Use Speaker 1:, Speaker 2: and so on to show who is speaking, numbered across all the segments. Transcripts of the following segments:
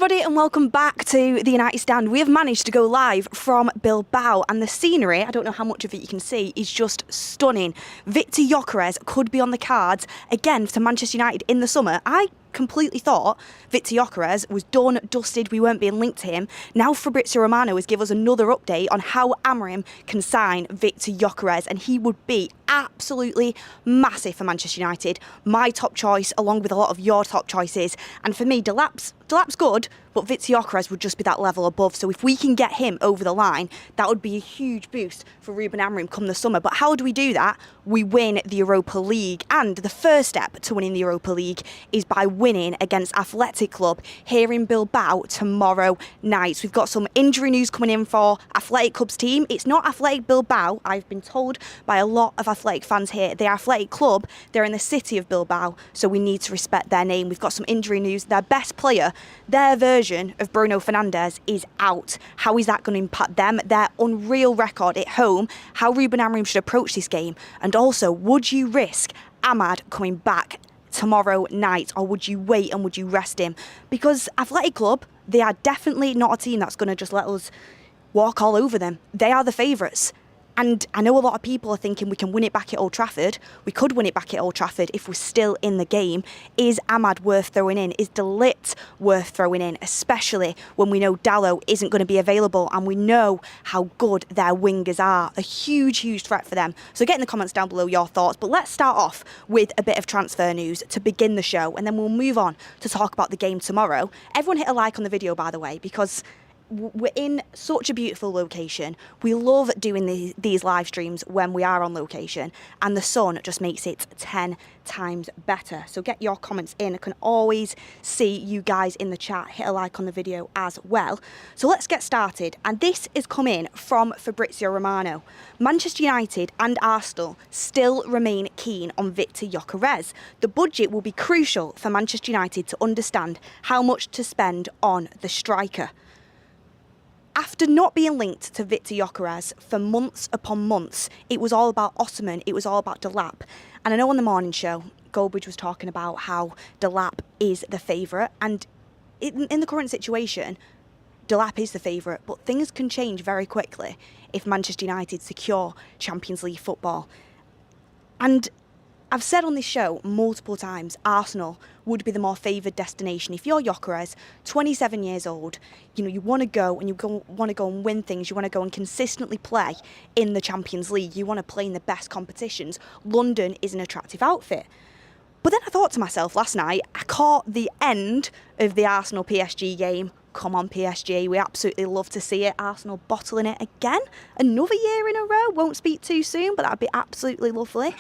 Speaker 1: everybody, and welcome back to the United Stand. We have managed to go live from Bilbao, and the scenery, I don't know how much of it you can see, is just stunning. Viktor Gyokeres could be on the cards again for Manchester United in the summer. I completely thought Viktor Gyokeres was done, dusted, we weren't being linked to him. Now Fabrizio Romano has given us another update on how Amorim can sign Viktor Gyokeres, and he would be absolutely massive for Manchester United. My top choice, along with a lot of your top choices. And for me, Delap's good, but Viktor Gyokeres would just be that level above. So if we can get him over the line, that would be a huge boost for Ruben Amorim come the summer. But how do we do that? We win the Europa League. And the first step to winning the Europa League is by winning against Athletic Club here in Bilbao tomorrow night. So we've got some injury news coming in for Athletic Club's team. It's not Athletic Bilbao. I've been told by a lot of Athletic fans here. They are Athletic Club. They're in the city of Bilbao, so we need to respect their name. We've got some injury news. Their best player, their version of Bruno Fernandes, is out. How is that going to impact them? Their unreal record at home, how Ruben Amorim should approach this game, and also, would you risk Ahmad coming back tomorrow night, or would you wait and would you rest him? Because Athletic Club, they are definitely not a team that's going to just let us walk all over them. They are the favourites. And I know a lot of people are thinking we can win it back at Old Trafford. We could win it back at Old Trafford if we're still in the game. Is Ahmad worth throwing in? Is De Ligt worth throwing in? Especially when we know Dalot isn't going to be available and we know how good their wingers are. A huge, huge threat for them. So get in the comments down below your thoughts. But let's start off with a bit of transfer news to begin the show. And then we'll move on to talk about the game tomorrow. Everyone hit a like on the video, by the way, because we're in such a beautiful location. We love doing these live streams when we are on location, and the sun just makes it 10 times better. So get your comments in. I can always see you guys in the chat. Hit a like on the video as well. So let's get started. And this is coming from Fabrizio Romano. Manchester United and Arsenal still remain keen on Viktor Gyokeres. The budget will be crucial for Manchester United to understand how much to spend on the striker. After not being linked to Viktor Gyokeres for months upon months, it was all about Ottoman, it was all about Delap. And I know on the morning show, Goldbridge was talking about how Delap is the favourite, and in the current situation, Delap is the favourite, but things can change very quickly if Manchester United secure Champions League football. And I've said on this show multiple times, Arsenal would be the more favoured destination. If you're Gyökeres, 27 years old, you want to go and want to go and win things. You want to go and consistently play in the Champions League. You want to play in the best competitions. London is an attractive outfit. But then I thought to myself last night, I caught the end of the Arsenal PSG game. Come on, PSG, we absolutely love to see it. Arsenal bottling it again. Another year in a row. Won't speak too soon, but that'd be absolutely lovely.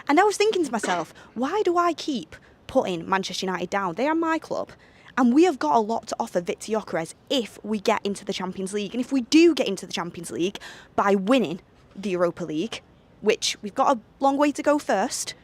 Speaker 1: And I was thinking to myself, why do I keep putting Manchester United down? They are my club. And we have got a lot to offer Viktor Gyokeres if we get into the Champions League. And if we do get into the Champions League by winning the Europa League, which we've got a long way to go first,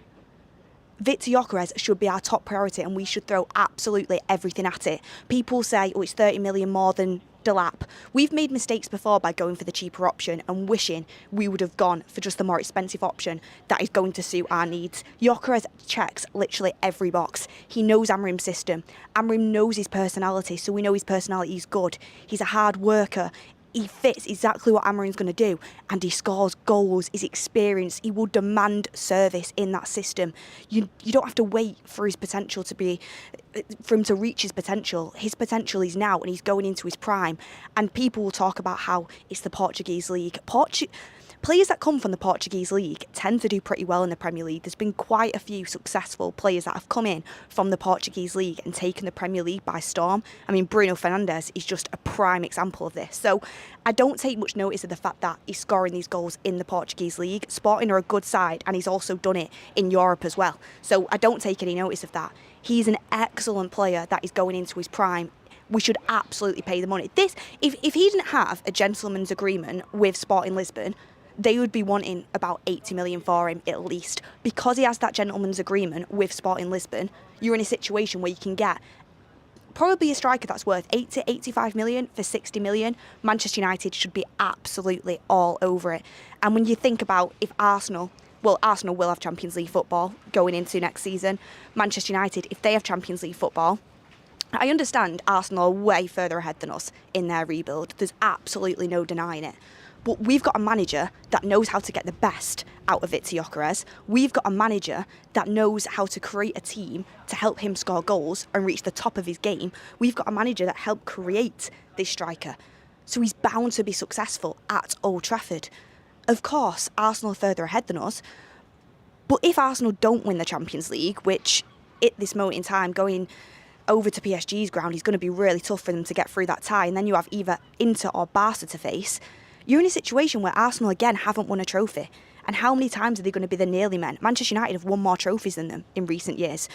Speaker 1: Viktor Gyokeres should be our top priority and we should throw absolutely everything at it. People say, oh, it's 30 million more than Delap. We've made mistakes before by going for the cheaper option and wishing we would have gone for just the more expensive option that is going to suit our needs. Gyökeres checks literally every box. He knows Amorim's system. Amorim knows his personality, so we know his personality is good. He's a hard worker. He fits exactly what Amorim's going to do, and he scores goals. His experience, he will demand service in that system. You don't have to wait for his potential for him to reach his potential. His potential is now, and he's going into his prime. And people will talk about how it's the Portuguese league. Players that come from the Portuguese league tend to do pretty well in the Premier League. There's been quite a few successful players that have come in from the Portuguese league and taken the Premier League by storm. I mean, Bruno Fernandes is just a prime example of this. So I don't take much notice of the fact that he's scoring these goals in the Portuguese league. Sporting are a good side, and he's also done it in Europe as well. So I don't take any notice of that. He's an excellent player that is going into his prime. We should absolutely pay the money. If he didn't have a gentleman's agreement with Sporting Lisbon, they would be wanting about 80 million for him at least. Because he has that gentleman's agreement with Sporting Lisbon, you're in a situation where you can get probably a striker that's worth 80, 85 million for 60 million. Manchester United should be absolutely all over it. And when you think about if Arsenal will have Champions League football going into next season. Manchester United, if they have Champions League football, I understand Arsenal are way further ahead than us in their rebuild. There's absolutely no denying it. But we've got a manager that knows how to get the best out of Viktor Gyokeres. We've got a manager that knows how to create a team to help him score goals and reach the top of his game. We've got a manager that helped create this striker. So he's bound to be successful at Old Trafford. Of course, Arsenal are further ahead than us. But if Arsenal don't win the Champions League, which at this moment in time, going over to PSG's ground is going to be really tough for them to get through that tie, and then you have either Inter or Barca to face, you're in a situation where Arsenal again haven't won a trophy. And how many times are they going to be the nearly men? Manchester United have won more trophies than them in recent years.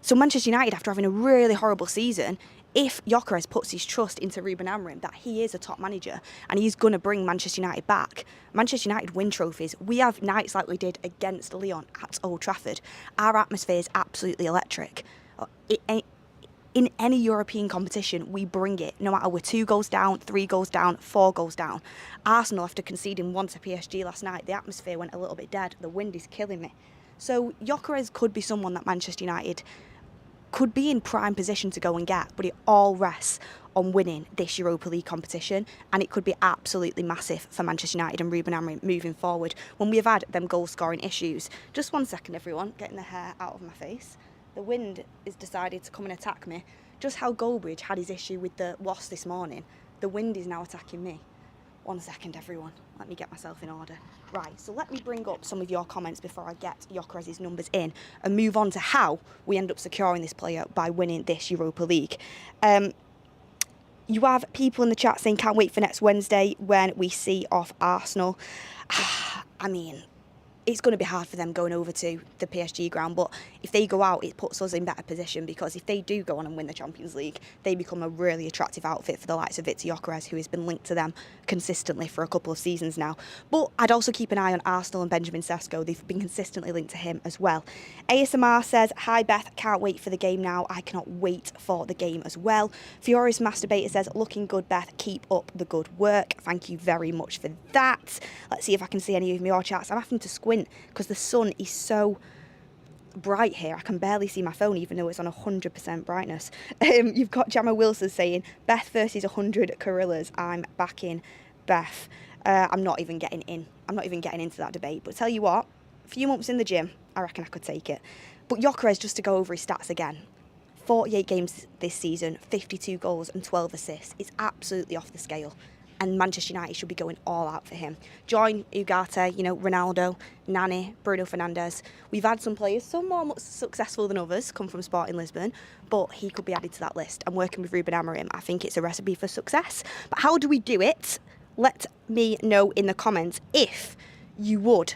Speaker 1: So Manchester United, after having a really horrible season, if Gyökeres puts his trust into Ruben Amorim, that he is a top manager and he's going to bring Manchester United back, Manchester United win trophies. We have nights like we did against Lyon at Old Trafford. Our atmosphere is absolutely electric. In any European competition, we bring it, no matter we're 2 goals down, 3 goals down, 4 goals down. Arsenal, after conceding 1 to PSG last night, the atmosphere went a little bit dead. The wind is killing me. So Gyökeres could be someone that Manchester United could be in prime position to go and get, but it all rests on winning this Europa League competition, and it could be absolutely massive for Manchester United and Ruben Amorim moving forward when we've had them goal-scoring issues. Just 1 second, everyone, getting the hair out of my face. The wind has decided to come and attack me. Just how Goldbridge had his issue with the loss this morning, the wind is now attacking me. 1 second, everyone. Let me get myself in order. Right, so let me bring up some of your comments before I get Gyökeres' numbers in and move on to how we end up securing this player by winning this Europa League. You have people in the chat saying, can't wait for next Wednesday when we see off Arsenal. I mean, it's going to be hard for them going over to the PSG ground, but if they go out, it puts us in better position, because if they do go on and win the Champions League, they become a really attractive outfit for the likes of Viktor Gyokeres, who has been linked to them consistently for a couple of seasons now. But I'd also keep an eye on Arsenal and Benjamin Sesko. They've been consistently linked to him as well. ASMR says, hi Beth, can't wait for the game now. I cannot wait for the game as well. Furious Masturbator says, looking good Beth, keep up the good work. Thank you very much for that. Let's see if I can see any of your chats. I'm having to squint because the sun is so bright here. I can barely see my phone even though it's on 100% brightness. You've got Jammer Wilson saying, Beth versus 100 Gorillas. I'm backing Beth. I'm not even getting in. I'm not even getting into that debate. But tell you what, a few months in the gym, I reckon I could take it. But Gyökeres, just to go over his stats again, 48 games this season, 52 goals and 12 assists. It's absolutely off the scale. And Manchester United should be going all out for him. Join Ugarte, Ronaldo, Nani, Bruno Fernandes. We've had some players, some more successful than others, come from Sporting Lisbon, but he could be added to that list. And working with Ruben Amorim, I think it's a recipe for success. But how do we do it? Let me know in the comments if you would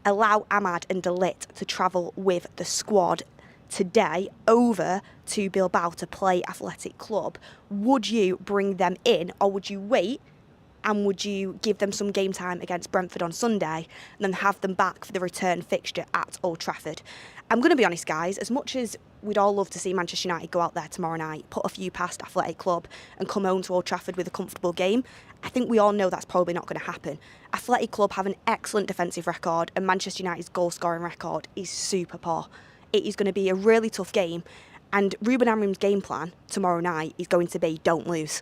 Speaker 1: allow Amad and De Ligt to travel with the squad today over to Bilbao to play Athletic Club. Would you bring them in, or would you wait? And would you give them some game time against Brentford on Sunday and then have them back for the return fixture at Old Trafford? I'm going to be honest, guys, as much as we'd all love to see Manchester United go out there tomorrow night, put a few past Athletic Club and come home to Old Trafford with a comfortable game, I think we all know that's probably not going to happen. Athletic Club have an excellent defensive record and Manchester United's goal-scoring record is super poor. It is going to be a really tough game, and Ruben Amorim's game plan tomorrow night is going to be don't lose.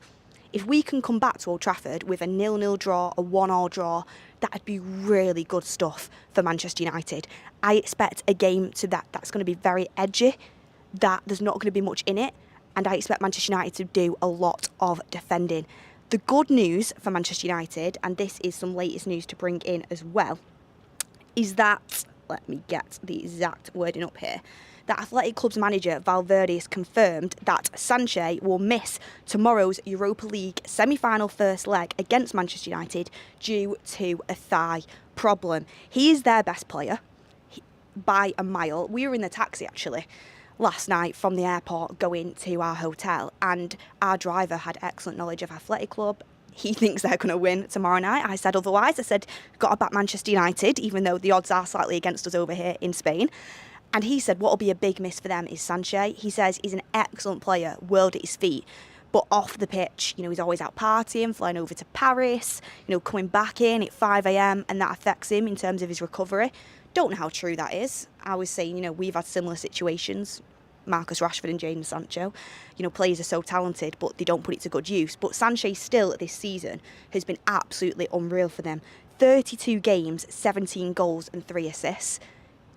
Speaker 1: If we can come back to Old Trafford with a 0-0 draw, a 1-1 draw, that'd be really good stuff for Manchester United. I expect a game that's going to be very edgy, that there's not going to be much in it, and I expect Manchester United to do a lot of defending. The good news for Manchester United, and this is some latest news to bring in as well, is that, let me get the exact wording up here, that Athletic Club's manager Valverde has confirmed that Sanche will miss tomorrow's Europa League semi-final first leg against Manchester United due to a thigh problem. He is their best player by a mile. We were in the taxi actually last night from the airport going to our hotel, and our driver had excellent knowledge of Athletic Club. He thinks they're going to win tomorrow night. I said otherwise. I said, got to back Manchester United, even though the odds are slightly against us over here in Spain. And he said what will be a big miss for them is Sanche. He says he's an excellent player, world at his feet. But off the pitch, he's always out partying, flying over to Paris, coming back in at 5 a.m. and that affects him in terms of his recovery. Don't know how true that is. I was saying, we've had similar situations. Marcus Rashford and Jadon Sancho. You know, players are so talented, but they don't put it to good use. But Sanchez still this season has been absolutely unreal for them. 32 games, 17 goals and 3 assists.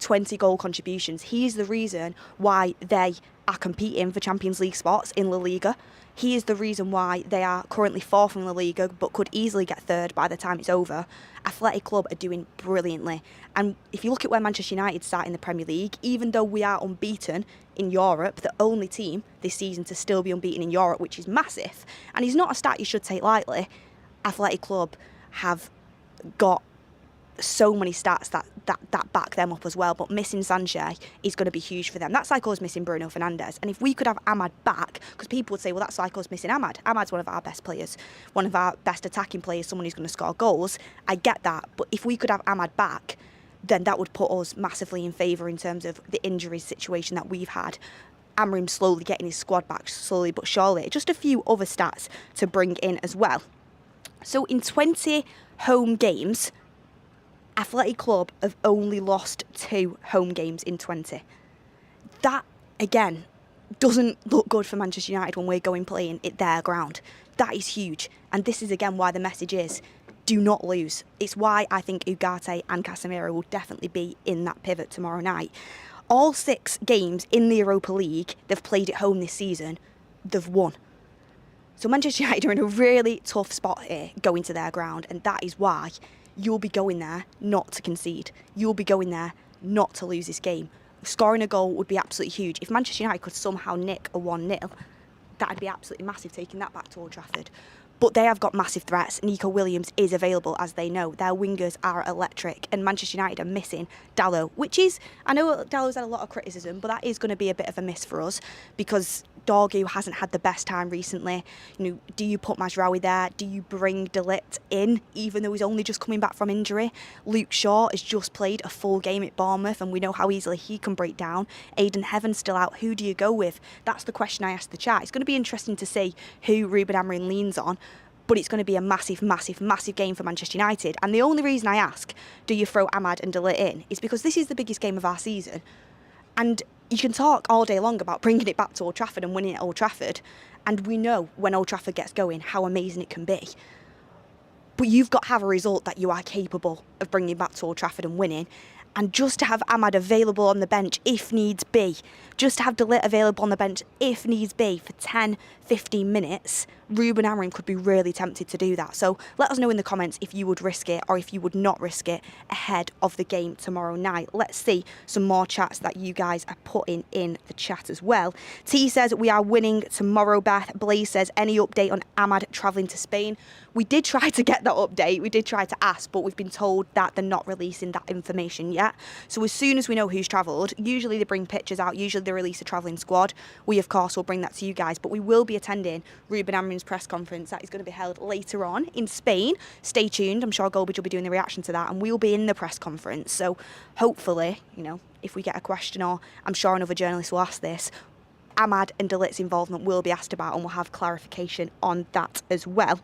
Speaker 1: 20 goal contributions. He is the reason why they are competing for Champions League spots in La Liga. He is the reason why they are currently 4th in La Liga, but could easily get 3rd by the time it's over. Athletic Club are doing brilliantly. And if you look at where Manchester United start in the Premier League, even though we are unbeaten in Europe, the only team this season to still be unbeaten in Europe, which is massive, and it's not a stat you should take lightly, Athletic Club have got so many stats that back them up as well, but missing Sanchez is going to be huge for them. That's like us missing Bruno Fernandes, and if we could have Ahmad back, because people would say, well, that's like us missing Ahmad. Ahmad's one of our best players, one of our best attacking players, someone who's going to score goals. I get that, but if we could have Ahmad back, then that would put us massively in favour in terms of the injuries situation that we've had. Amorim slowly getting his squad back, slowly but surely. Just a few other stats to bring in as well. So in 20 home games, Athletic Club have only lost 2 home games in 20. That, again, doesn't look good for Manchester United when we're going playing at their ground. That is huge. And this is, again, why the message is, do not lose. It's why I think Ugarte and Casemiro will definitely be in that pivot tomorrow night. All 6 games in the Europa League they've played at home this season, they've won. So Manchester United are in a really tough spot here going to their ground, and that is why you'll be going there not to concede. You'll be going there not to lose this game. Scoring a goal would be absolutely huge. If Manchester United could somehow nick a 1-0, that'd be absolutely massive, taking that back to Old Trafford. But they have got massive threats. Nico Williams is available, as they know. Their wingers are electric, and Manchester United are missing Dalot, which is, I know Dalot's had a lot of criticism, but that is going to be a bit of a miss for us, because Dorgu hasn't had the best time recently. You know, do you put Mazraoui there? Do you bring De Ligt in, even though he's only just coming back from injury? Luke Shaw has just played a full game at Bournemouth, and we know how easily he can break down. Aidan Heaven's still out. Who do you go with? That's the question I asked the chat. It's going to be interesting to see who Ruben Amorim leans on, but it's going to be a massive, massive, massive game for Manchester United. And the only reason I ask, do you throw Ahmad and De Ligt in, is because this is the biggest game of our season. And you can talk all day long about bringing it back to Old Trafford and winning at Old Trafford, and we know when Old Trafford gets going how amazing it can be. But you've got to have a result that you are capable of bringing back to Old Trafford and winning. And just to have Ahmad available on the bench if needs be, just to have De Ligt available on the bench if needs be for 10, 15 minutes, Ruben Amorim could be really tempted to do that. So let us know in the comments if you would risk it or if you would not risk it ahead of the game tomorrow night. Let's see some more chats that you guys are putting in the chat as well. T says, we are winning tomorrow, Beth. Blaze says, any update on Ahmad travelling to Spain? We did try to get that update. We did try to ask, but we've been told that they're not releasing that information yet. So as soon as we know who's travelled, usually they bring pictures out, usually they release a travelling squad. We, of course, will bring that to you guys, but we will be attending Ruben Amorim's press conference that is going to be held later on in Spain. Stay tuned. I'm sure Golbage will be doing the reaction to that, and we'll be in the press conference. So hopefully, you know, if we get a question, or I'm sure another journalist will ask this, Ahmad and De Ligt's involvement will be asked about, and we'll have clarification on that as well.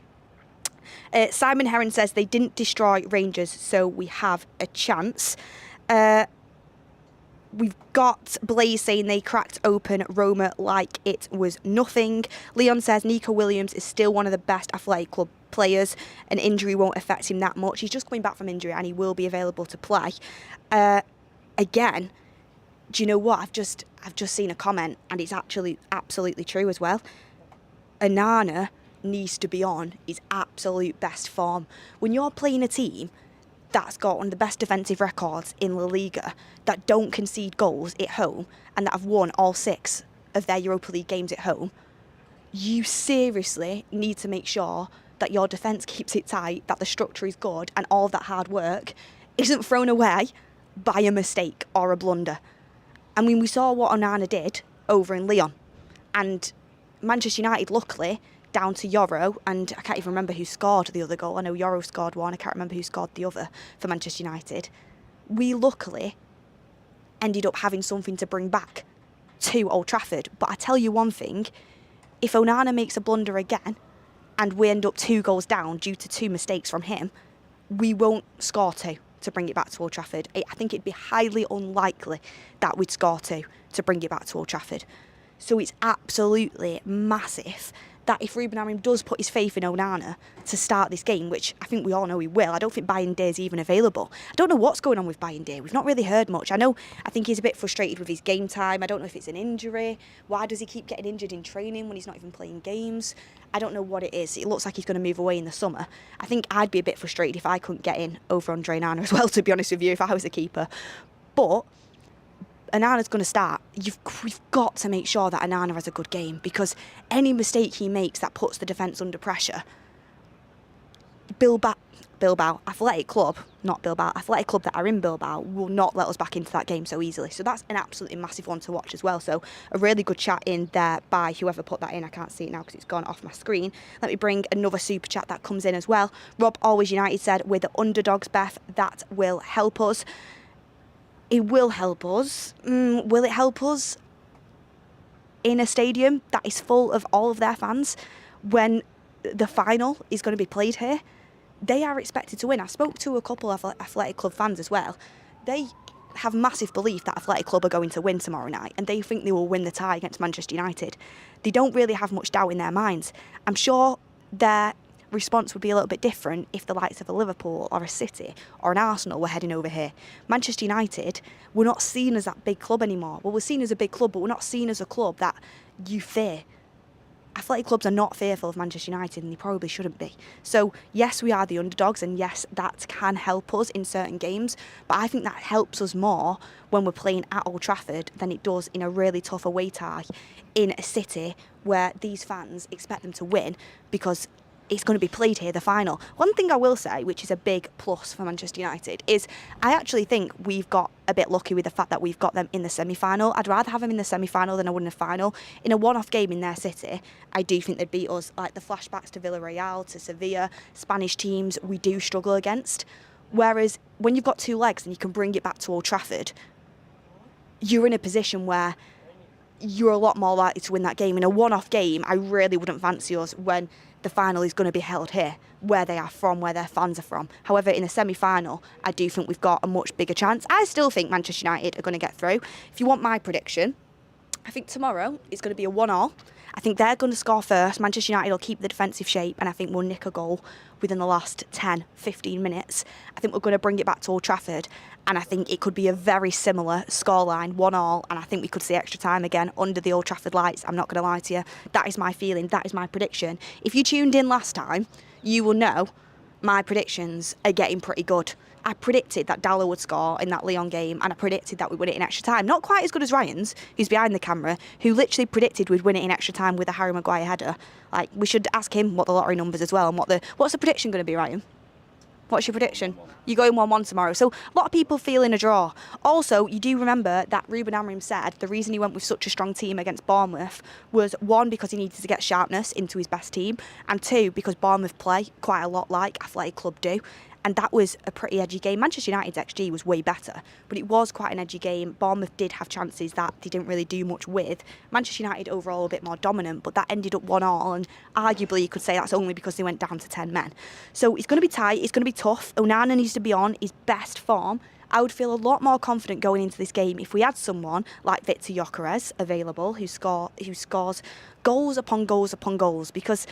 Speaker 1: Simon Heron says they didn't destroy Rangers, so we have a chance. We've got Blaze saying they cracked open Roma like it was nothing. Leon says Nico Williams is still one of the best Athletic Club players. An injury won't affect him that much. He's just coming back from injury and he will be available to play. Again, do you know what? I've just seen a comment and it's actually absolutely true as well. Onana needs to be on his absolute best form. When you're playing a team that's got one of the best defensive records in La Liga, that don't concede goals at home, and that have won all 6 of their Europa League games at home, you seriously need to make sure that your defence keeps it tight, that the structure is good, and all of that hard work isn't thrown away by a mistake or a blunder. I mean, we saw what Onana did over in Lyon, and Manchester United, luckily, down to Euro, and I can't even remember who scored the other goal. I know Euro scored one, I can't remember who scored the other for Manchester United. We luckily ended up having something to bring back to Old Trafford. But I tell you one thing, if Onana makes a blunder again and we end up 2 goals down due to 2 mistakes from him, we won't score 2 to bring it back to Old Trafford. I think it'd be highly unlikely that we'd score 2 to bring it back to Old Trafford. So it's absolutely massive that if Ruben Amorim does put his faith in Onana to start this game, which I think we all know he will, I don't think Bayern Day is even available. I don't know what's going on with Bayern Day. We've not really heard much. I think he's a bit frustrated with his game time. I don't know if it's an injury. Why does he keep getting injured in training when he's not even playing games? I don't know what it is. It looks like he's going to move away in the summer. I think I'd be a bit frustrated if I couldn't get in over Andre Onana as well, to be honest with you, if I was a keeper. But Onana's going to start. We've got to make sure that Onana has a good game, because any mistake he makes that puts the defence under pressure, Bilbao Athletic Club that are in Bilbao will not let us back into that game so easily. So that's an absolutely massive one to watch as well. So a really good chat in there by whoever put that in. I can't see it now because it's gone off my screen. Let me bring another super chat that comes in as well. Rob Always United said, "With the underdogs, Beth, that will help us." It will help us. Will it help us in a stadium that is full of all of their fans when the final is going to be played here? They are expected to win. I spoke to a couple of Athletic Club fans as well. They have massive belief that Athletic Club are going to win tomorrow night, and they think they will win the tie against Manchester United. They don't really have much doubt in their minds. I'm sure their response would be a little bit different if the likes of a Liverpool or a City or an Arsenal were heading over here. Manchester United, we're not seen as that big club anymore. Well, we're seen as a big club, but we're not seen as a club that you fear. Athletic clubs are not fearful of Manchester United, and they probably shouldn't be. So yes, we are the underdogs, and yes, that can help us in certain games, but I think that helps us more when we're playing at Old Trafford than it does in a really tough away tie in a city where these fans expect them to win because it's going to be played here, the final. One thing I will say, which is a big plus for Manchester United, is I actually think we've got a bit lucky with the fact that we've got them in the semi-final. I'd rather have them in the semi-final than I would in the final. In a one-off game in their city, I do think they'd beat us. Like the flashbacks to Villarreal, to Sevilla, Spanish teams, we do struggle against. Whereas when you've got 2 legs and you can bring it back to Old Trafford, you're in a position where you're a lot more likely to win that game. In a one-off game, I really wouldn't fancy us when the final is going to be held here, where they are from, where their fans are from. However, in a semi-final, I do think we've got a much bigger chance. I still think Manchester United are going to get through. If you want my prediction, I think tomorrow it's going to be a 1-1. I think they're going to score first. Manchester United will keep the defensive shape, and I think we'll nick a goal within the last 10, 15 minutes. I think we're going to bring it back to Old Trafford, and I think it could be a very similar scoreline, 1-1, and I think we could see extra time again under the Old Trafford lights. I'm not going to lie to you. That is my feeling. That is my prediction. If you tuned in last time, you will know my predictions are getting pretty good. I predicted that Dalla would score in that Lyon game, and I predicted that we'd win it in extra time. Not quite as good as Ryan's, who's behind the camera, who literally predicted we'd win it in extra time with a Harry Maguire header. Like, we should ask him what the lottery numbers as well, and what's the prediction going to be, Ryan? What's your prediction? You're going 1-1 tomorrow. So a lot of people feeling a draw. Also, you do remember that Ruben Amorim said the reason he went with such a strong team against Bournemouth was, 1, because he needed to get sharpness into his best team, and 2, because Bournemouth play quite a lot like Athletic Club do. And that was a pretty edgy game. Manchester United's XG was way better, but it was quite an edgy game. Bournemouth did have chances that they didn't really do much with. Manchester United overall a bit more dominant, but that ended up 1-1, and arguably you could say that's only because they went down to 10 men. So it's going to be tight, it's going to be tough. Onana needs to be on his best form. I would feel a lot more confident going into this game if we had someone like Viktor Gyokeres available who scores goals upon goals upon goals, because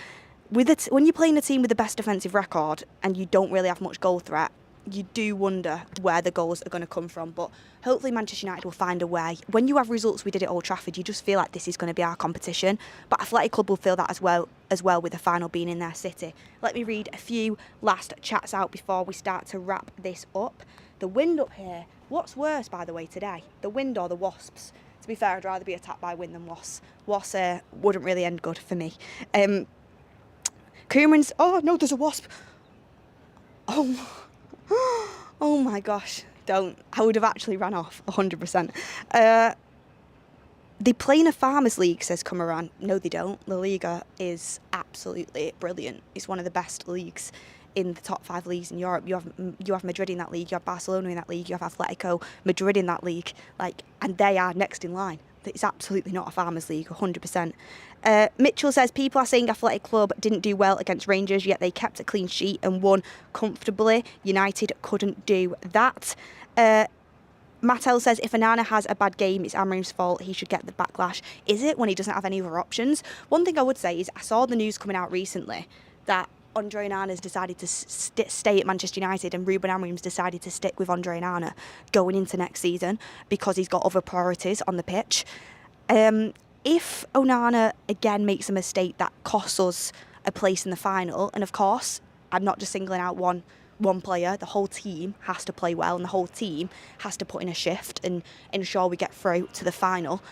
Speaker 1: when you're playing a team with the best defensive record and you don't really have much goal threat, you do wonder where the goals are going to come from. But hopefully Manchester United will find a way. When you have results we did at Old Trafford, you just feel like this is going to be our competition. But Athletic Club will feel that as well with the final being in their city. Let me read a few last chats out before we start to wrap this up. The wind up here. What's worse, by the way, today? The wind or the wasps? To be fair, I'd rather be attacked by wind than wasps. Wasps wouldn't really end good for me. Koeman's, oh no, there's a wasp. Oh my gosh, don't. I would have actually ran off 100%. They play in a Farmers League, says Kumaran. No, they don't. La Liga is absolutely brilliant. It's one of the best leagues in the top 5 leagues in Europe. You have Madrid in that league, you have Barcelona in that league, you have Atletico Madrid in that league, and they are next in line. It's absolutely not a farmers league, 100%. Mitchell says, people are saying Athletic Club didn't do well against Rangers, yet they kept a clean sheet and won comfortably. United couldn't do that. Mattel says, if Onana has a bad game, it's Amorim's fault. He should get the backlash. Is it, when he doesn't have any other options? One thing I would say is, I saw the news coming out recently that Andre Onana's decided to stay at Manchester United, and Ruben Amorim's decided to stick with Andre Onana going into next season because he's got other priorities on the pitch. If Onana again makes a mistake that costs us a place in the final, and of course, I'm not just singling out one player, the whole team has to play well, and the whole team has to put in a shift and ensure we get through to the final,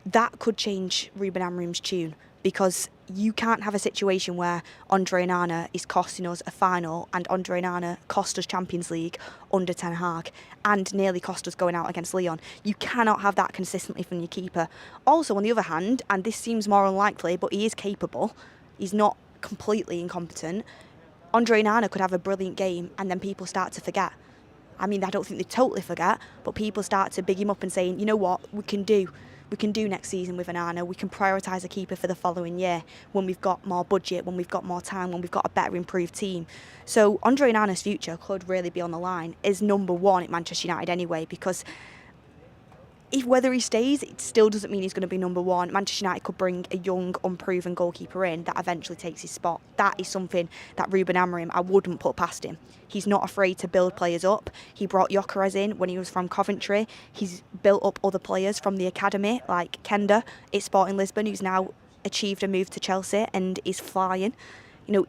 Speaker 1: that could change Ruben Amorim's tune. Because you can't have a situation where Andre Onana is costing us a final, and Andre Onana cost us Champions League under Ten Hag and nearly cost us going out against Lyon. You cannot have that consistently from your keeper. Also, on the other hand, and this seems more unlikely, but he is capable, he's not completely incompetent, Andre Onana could have a brilliant game and then people start to forget. I mean, I don't think they totally forget, but people start to big him up and saying, you know what, we can do next season with Onana. We can prioritise a keeper for the following year when we've got more budget, when we've got more time, when we've got a better improved team. So Andre Onana's future could really be on the line as number one at Manchester United anyway, because whether he stays, it still doesn't mean he's going to be number one. Manchester United could bring a young, unproven goalkeeper in that eventually takes his spot. That is something that Ruben Amorim, I wouldn't put past him. He's not afraid to build players up. He brought Gyökeres in when he was from Coventry. He's built up other players from the academy, like Kenda at Sporting Lisbon, who's now achieved a move to Chelsea and is flying. You know,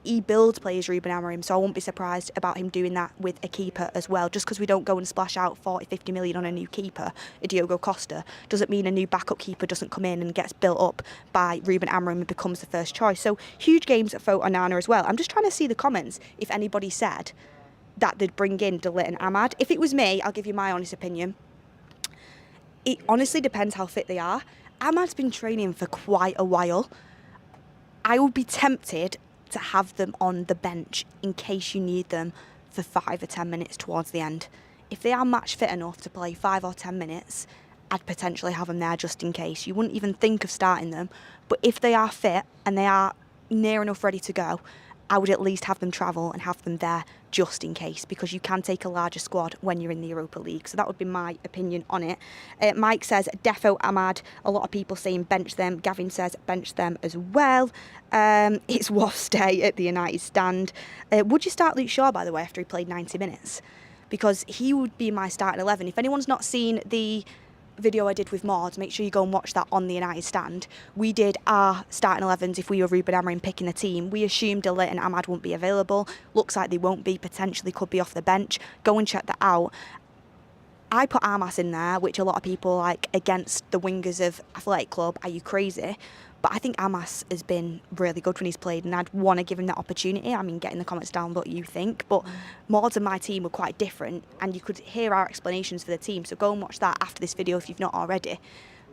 Speaker 1: he builds players, Ruben Amorim, so I won't be surprised about him doing that with a keeper as well. Just because we don't go and splash out 40, 50 million on a new keeper, a Diogo Costa, doesn't mean a new backup keeper doesn't come in and gets built up by Ruben Amorim and becomes the first choice. So huge games for Onana as well. I'm just trying to see the comments if anybody said that they'd bring in De Ligt and Ahmad. If it was me, I'll give you my honest opinion. It honestly depends how fit they are. Ahmad's been training for quite a while. I would be tempted to have them on the bench in case you need them for 5 or 10 minutes towards the end. If they are match fit enough to play 5 or 10 minutes, I'd potentially have them there just in case. You wouldn't even think of starting them, but if they are fit and they are near enough ready to go, I would at least have them travel and have them there just in case, because you can take a larger squad when you're in the Europa League. So that would be my opinion on it. Mike says, defo Ahmad. A lot of people saying bench them. Gavin says bench them as well. It's Wolf's day at the United stand. Would you start Luke Shaw, by the way, after he played 90 minutes? Because he would be my starting 11. If anyone's not seen the video I did with Maud, make sure you go and watch that on the United stand. We did our starting 11s if we were Ruben Amorim picking the team. We assumed De Ligt and Ahmad won't be available. Looks like they won't be, potentially could be off the bench. Go and check that out. I put Armas in there, which a lot of people like against the wingers of Athletic Club. Are you crazy? But I think Amas has been really good when he's played, and I'd want to give him that opportunity. I mean, get in the comments down what you think. But Maud and my team were quite different, and you could hear our explanations for the team. So go and watch that after this video if you've not already.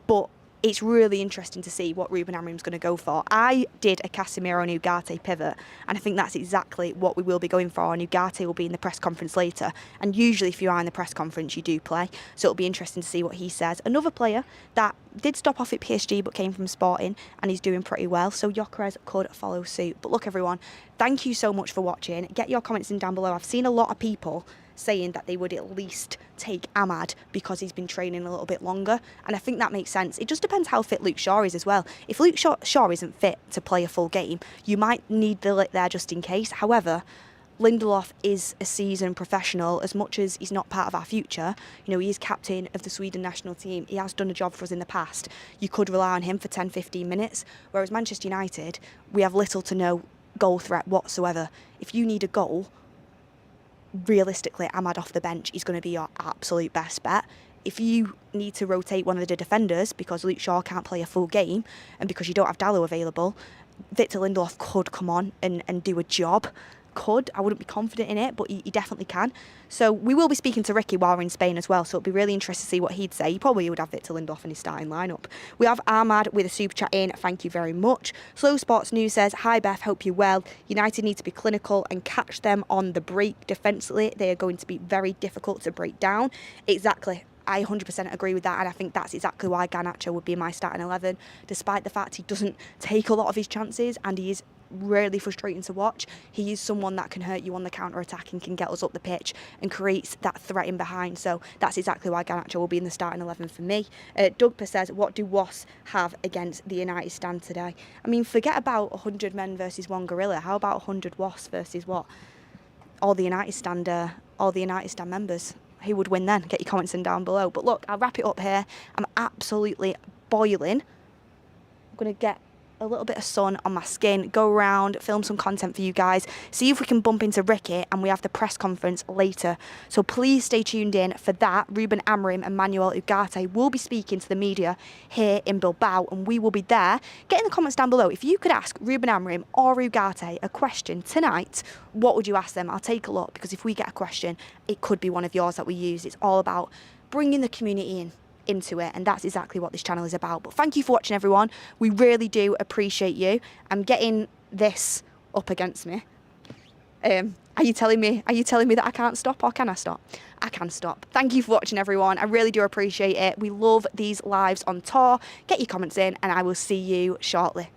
Speaker 1: But it's really interesting to see what Ruben Amorim's going to go for. I did a Casemiro and Ugarte pivot, and I think that's exactly what we will be going for. And Ugarte will be in the press conference later. And usually if you are in the press conference, you do play. So it'll be interesting to see what he says. Another player that did stop off at PSG but came from Sporting, and he's doing pretty well. So Gyökeres could follow suit. But look, everyone, thank you so much for watching. Get your comments in down below. I've seen a lot of people saying that they would at least take Ahmad because he's been training a little bit longer, and I think that makes sense. It just depends how fit Luke Shaw is as well. If Luke Shaw isn't fit to play a full game, you might need the Ligt there just in case. However, Lindelof is a seasoned professional. As much as he's not part of our future, you know, he is captain of the Sweden national team. He has done a job for us in the past. You could rely on him for 10-15 minutes, whereas Manchester United, we have little to no goal threat whatsoever. If you need a goal, realistically, Ahmad off the bench is going to be your absolute best bet. If you need to rotate one of the defenders because Luke Shaw can't play a full game and because you don't have Dalot available, Victor Lindelof could come on and do a job. Could. I wouldn't be confident in it, but he definitely can. So we will be speaking to Ricky while we're in Spain as well, so it'll be really interesting to see what he'd say. He probably would have Victor Lindelof in his starting lineup. We have Ahmad with a super chat in. Thank you very much. Slow Sports News says, hi Beth, hope you're well. United need to be clinical and catch them on the break defensively. They are going to be very difficult to break down. Exactly. I 100% agree with that, and I think that's exactly why Garnacho would be in my starting 11, despite the fact he doesn't take a lot of his chances and he is really frustrating to watch. He is someone that can hurt you on the counter-attack and can get us up the pitch and creates that threat in behind. So that's exactly why Garnacho will be in the starting 11 for me. Dougpa says, what do Was have against the United stand today? I mean, forget about 100 men versus one gorilla. How about 100 Was versus what? All the United stand members. Who would win then? Get your comments in down below. But look, I'll wrap it up here. I'm absolutely boiling. I'm going to get a little bit of sun on my skin, go around, film some content for you guys, see if we can bump into Ricky, and we have the press conference later. So please stay tuned in for that. Ruben Amorim and Man Utd will be speaking to the media here in Bilbao, and we will be there. Get in the comments down below. If you could ask Ruben Amorim or Ugarte a question tonight, what would you ask them? I'll take a look, because if we get a question, it could be one of yours that we use. It's all about bringing the community into it, and that's exactly what this channel is about. But thank you for watching, everyone. We really do appreciate you. I'm getting this up against me. Are you telling me that I can't stop, or can I stop? I can stop. Thank you for watching, everyone. I really do appreciate it. We love these lives on tour. Get your comments in, and I will see you shortly.